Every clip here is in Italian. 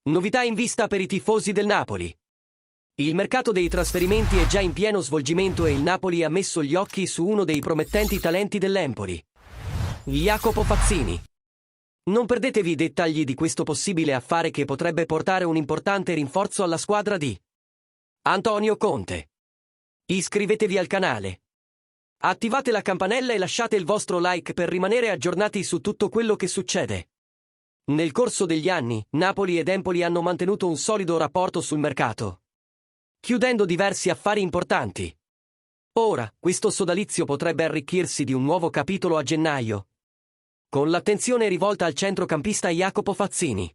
Novità in vista per i tifosi del Napoli. Il mercato dei trasferimenti è già in pieno svolgimento e il Napoli ha messo gli occhi su uno dei promettenti talenti dell'Empoli, Jacopo Fazzini. Non perdetevi i dettagli di questo possibile affare che potrebbe portare un importante rinforzo alla squadra di Antonio Conte. Iscrivetevi al canale. Attivate la campanella e lasciate il vostro like per rimanere aggiornati su tutto quello che succede. Nel corso degli anni, Napoli ed Empoli hanno mantenuto un solido rapporto sul mercato, chiudendo diversi affari importanti. Ora, questo sodalizio potrebbe arricchirsi di un nuovo capitolo a gennaio, con l'attenzione rivolta al centrocampista Jacopo Fazzini.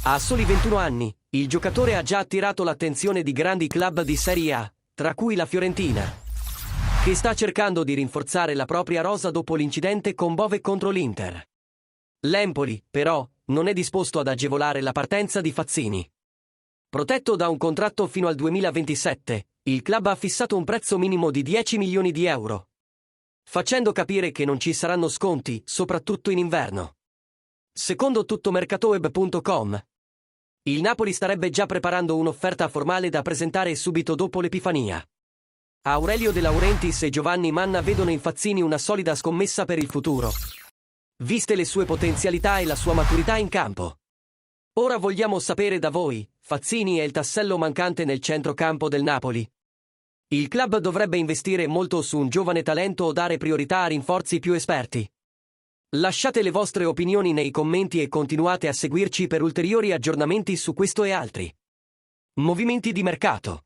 A soli 21 anni, il giocatore ha già attirato l'attenzione di grandi club di Serie A, tra cui la Fiorentina, che sta cercando di rinforzare la propria rosa dopo l'incidente con Bove contro l'Inter. L'Empoli, però, non è disposto ad agevolare la partenza di Fazzini. Protetto da un contratto fino al 2027, il club ha fissato un prezzo minimo di 10 milioni di euro, facendo capire che non ci saranno sconti, soprattutto in inverno. Secondo tuttomercatoweb.com, il Napoli starebbe già preparando un'offerta formale da presentare subito dopo l'Epifania. Aurelio De Laurentiis e Giovanni Manna vedono in Fazzini una solida scommessa per il futuro, viste le sue potenzialità e la sua maturità in campo. Ora vogliamo sapere da voi, Fazzini è il tassello mancante nel centrocampo del Napoli. Il club dovrebbe investire molto su un giovane talento o dare priorità a rinforzi più esperti? Lasciate le vostre opinioni nei commenti e continuate a seguirci per ulteriori aggiornamenti su questo e altri movimenti di mercato.